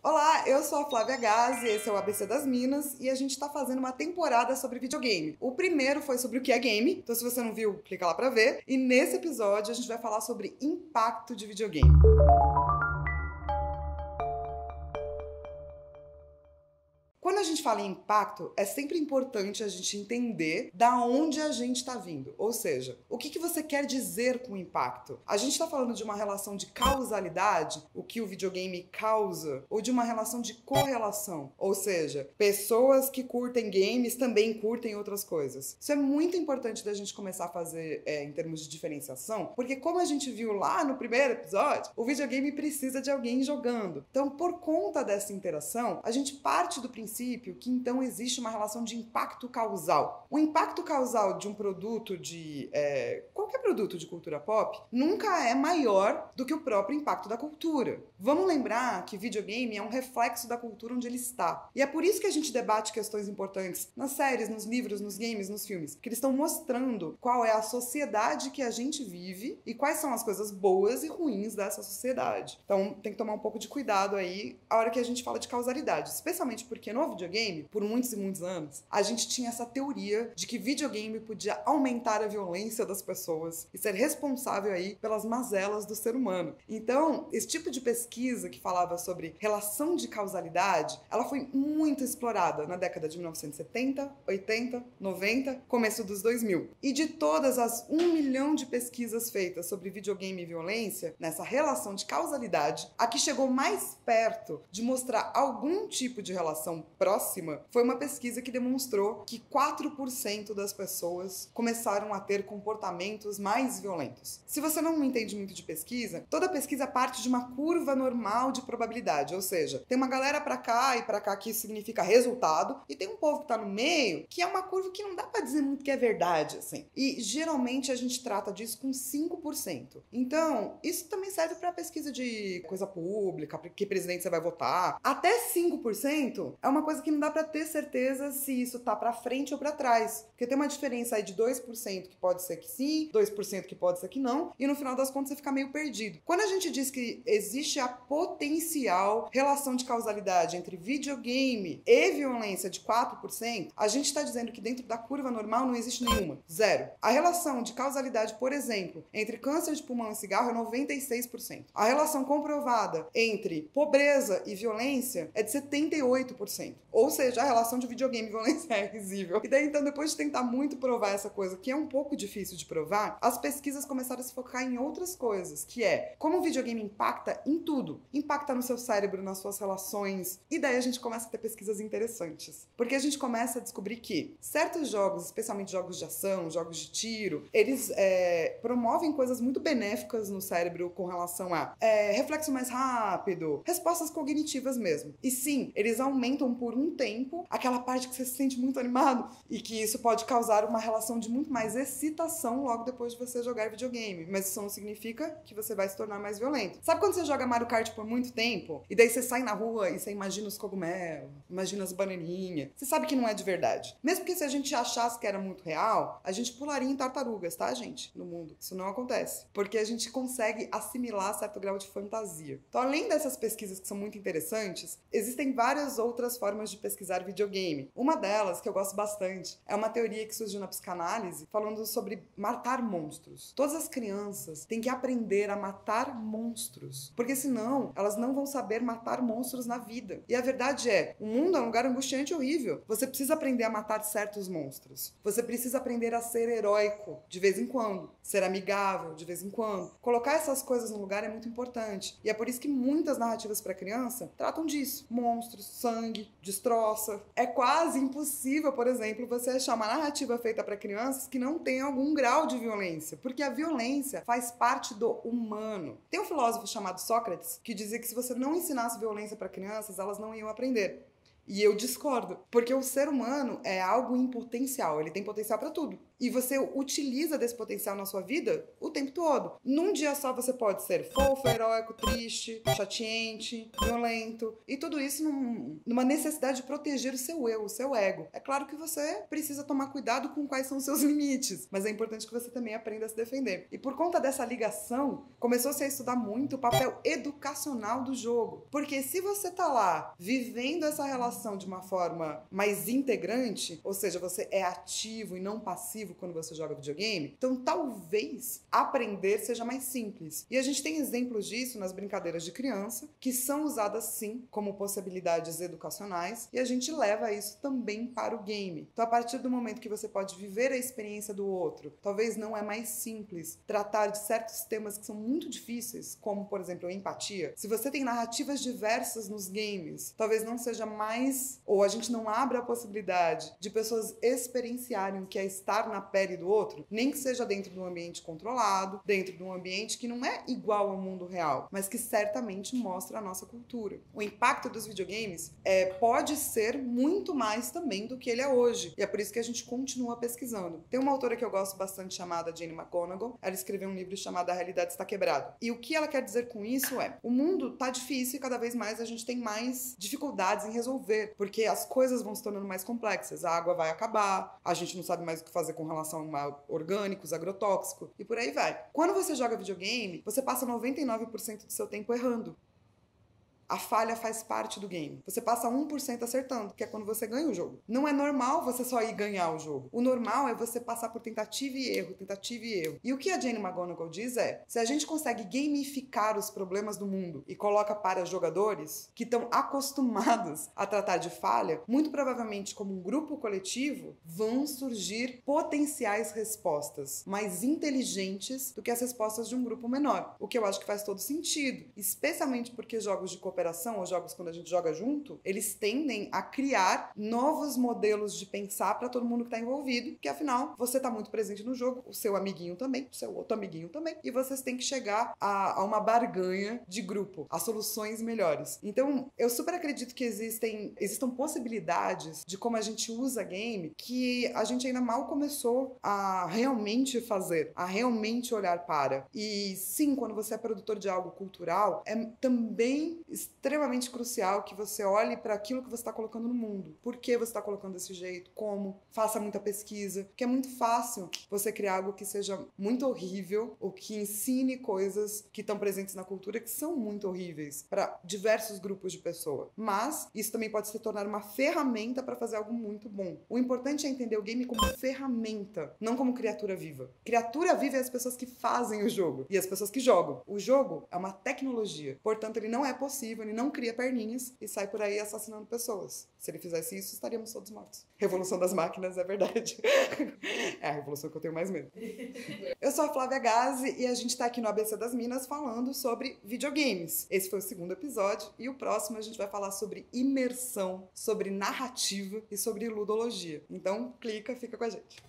Olá, eu sou a Flávia Gazi, esse é o ABC das Minas e a gente tá fazendo uma temporada sobre videogame. O primeiro foi sobre o que é game, então se você não viu, clica lá pra ver. E nesse episódio a gente vai falar sobre impacto de videogame. Quando a gente fala em impacto, é sempre importante a gente entender da onde a gente está vindo. Ou seja, o que você quer dizer com impacto? A gente está falando de uma relação de causalidade, o que o videogame causa, ou de uma relação de correlação? Ou seja, pessoas que curtem games também curtem outras coisas. Isso é muito importante da gente começar a fazer em termos de diferenciação, porque como a gente viu lá no primeiro episódio, o videogame precisa de alguém jogando. Então, por conta dessa interação, a gente parte do princípio que então existe uma relação de impacto causal. O impacto causal de um produto qualquer produto de cultura pop nunca é maior do que o próprio impacto da cultura. Vamos lembrar que videogame é um reflexo da cultura onde ele está. E é por isso que a gente debate questões importantes nas séries, nos livros, nos games, nos filmes, que eles estão mostrando qual é a sociedade que a gente vive e quais são as coisas boas e ruins dessa sociedade. Então tem que tomar um pouco de cuidado aí a hora que a gente fala de causalidade, especialmente porque no videogame, por muitos e muitos anos, a gente tinha essa teoria de que videogame podia aumentar a violência das pessoas e ser responsável aí pelas mazelas do ser humano. Então, esse tipo de pesquisa que falava sobre relação de causalidade, ela foi muito explorada na década de 1970, 80, 90, começo dos 2000. E de todas as 1 milhão de pesquisas feitas sobre videogame e violência, nessa relação de causalidade, a que chegou mais perto de mostrar algum tipo de relação próxima foi uma pesquisa que demonstrou que 4% das pessoas começaram a ter comportamentos mais violentos. Se você não entende muito de pesquisa, toda pesquisa parte de uma curva normal de probabilidade, ou seja, tem uma galera pra cá e pra cá que significa resultado, e tem um povo que tá no meio, que é uma curva que não dá pra dizer muito que é verdade, assim. E geralmente a gente trata disso com 5%. Então, isso também serve pra pesquisa de coisa pública, que presidente você vai votar. Até 5% é uma coisa que não dá pra ter certeza se isso tá pra frente ou pra trás. Porque tem uma diferença aí de 2% que pode ser que sim, 2% que pode ser que não, e no final das contas você fica meio perdido. Quando a gente diz que existe a potencial relação de causalidade entre videogame e violência de 4%, a gente está dizendo que dentro da curva normal não existe nenhuma. Zero. A relação de causalidade, por exemplo, entre câncer de pulmão e cigarro é 96%. A relação comprovada entre pobreza e violência é de 78%. Ou seja, a relação de videogame e violência é risível. E daí, então, depois de tentar muito provar essa coisa, que é um pouco difícil de provar, as pesquisas começaram a se focar em outras coisas, que é como o videogame impacta em tudo. Impacta no seu cérebro, nas suas relações. E daí a gente começa a ter pesquisas interessantes. Porque a gente começa a descobrir que certos jogos, especialmente jogos de ação, jogos de tiro, eles promovem coisas muito benéficas no cérebro com relação a reflexo mais rápido, respostas cognitivas mesmo. E sim, eles aumentam por um tempo aquela parte que você se sente muito animado e que isso pode causar uma relação de muito mais excitação logo depois de você jogar videogame, mas isso não significa que você vai se tornar mais violento. Sabe quando você joga Mario Kart por muito tempo e daí você sai na rua e você imagina os cogumelos, imagina as bananinhas, você sabe que não é de verdade. Mesmo que se a gente achasse que era muito real, a gente pularia em tartarugas, tá, gente? No mundo. Isso não acontece, porque a gente consegue assimilar certo grau de fantasia. Então, além dessas pesquisas que são muito interessantes, existem várias outras formas de pesquisar videogame. Uma delas, que eu gosto bastante, é uma teoria que surgiu na psicanálise falando sobre matar monstros. Todas as crianças têm que aprender a matar monstros, porque senão elas não vão saber matar monstros na vida. E a verdade é, o mundo é um lugar angustiante e horrível. Você precisa aprender a matar certos monstros. Você precisa aprender a ser heróico de vez em quando, ser amigável de vez em quando. Colocar essas coisas no lugar é muito importante. E é por isso que muitas narrativas para criança tratam disso. Monstros, sangue, destroça. É quase impossível, por exemplo, você achar uma narrativa feita para crianças que não tem algum grau de violência, porque a violência faz parte do humano. Tem um filósofo chamado Sócrates que dizia que se você não ensinasse violência para crianças, elas não iam aprender. E eu discordo, porque o ser humano é algo em potencial, ele tem potencial para tudo. E você utiliza desse potencial na sua vida o tempo todo. Num dia só você pode ser fofo, heróico, triste, chateante, violento. E tudo isso numa necessidade de proteger o seu eu, o seu ego. É claro que você precisa tomar cuidado com quais são os seus limites, mas é importante que você também aprenda a se defender. E por conta dessa ligação, começou-se a estudar muito o papel educacional do jogo. Porque se você tá lá vivendo essa relação de uma forma mais integrante, ou seja, você é ativo e não passivo quando você joga videogame, então talvez aprender seja mais simples. E a gente tem exemplos disso nas brincadeiras de criança, que são usadas sim como possibilidades educacionais, e a gente leva isso também para o game. Então, a partir do momento que você pode viver a experiência do outro, talvez não é mais simples tratar de certos temas que são muito difíceis, como, por exemplo, a empatia. Se você tem narrativas diversas nos games, talvez não seja mais, ou a gente não abra a possibilidade de pessoas experienciarem o que é estar na pele do outro, nem que seja dentro de um ambiente controlado, dentro de um ambiente que não é igual ao mundo real, mas que certamente mostra a nossa cultura. O impacto dos videogames pode ser muito mais também do que ele é hoje, e é por isso que a gente continua pesquisando. Tem uma autora que eu gosto bastante chamada Jane McGonigal, ela escreveu um livro chamado A Realidade Está Quebrada. E o que ela quer dizer com isso é, o mundo tá difícil e cada vez mais a gente tem mais dificuldades em resolver, porque as coisas vão se tornando mais complexas, a água vai acabar, a gente não sabe mais o que fazer com relação a orgânicos, agrotóxicos, e por aí vai. Quando você joga videogame, você passa 99% do seu tempo errando. A falha faz parte do game. Você passa 1% acertando, que é quando você ganha o jogo. Não é normal você só ir ganhar o jogo. O normal é você passar por tentativa e erro, tentativa e erro. E o que a Jane McGonigal diz é, se a gente consegue gamificar os problemas do mundo e coloca para jogadores que estão acostumados a tratar de falha, muito provavelmente como um grupo coletivo, vão surgir potenciais respostas mais inteligentes do que as respostas de um grupo menor. O que eu acho que faz todo sentido, especialmente porque jogos de cooperação ou jogos quando a gente joga junto, eles tendem a criar novos modelos de pensar para todo mundo que está envolvido, que afinal você está muito presente no jogo, o seu amiguinho também, o seu outro amiguinho também, e vocês têm que chegar a uma barganha de grupo, a soluções melhores. Então, eu super acredito que existam possibilidades de como a gente usa game que a gente ainda mal começou a realmente fazer, a realmente olhar para. E sim, quando você é produtor de algo cultural, é também extremamente crucial que você olhe para aquilo que você está colocando no mundo. Por que você está colocando desse jeito? Como? Faça muita pesquisa. Porque é muito fácil você criar algo que seja muito horrível ou que ensine coisas que estão presentes na cultura que são muito horríveis para diversos grupos de pessoas. Mas isso também pode se tornar uma ferramenta para fazer algo muito bom. O importante é entender o game como ferramenta, não como criatura viva. Criatura viva é as pessoas que fazem o jogo e as pessoas que jogam. O jogo é uma tecnologia. Portanto, ele não é possível, ele não cria perninhas e sai por aí assassinando pessoas. Se ele fizesse isso, estaríamos todos mortos. Revolução das máquinas, é verdade. É a revolução que eu tenho mais medo. Eu sou a Flávia Gazi e a gente tá aqui no ABC das Minas falando sobre videogames. Esse foi o segundo episódio e o próximo a gente vai falar sobre imersão, sobre narrativa e sobre ludologia. Então, clica, fica com a gente.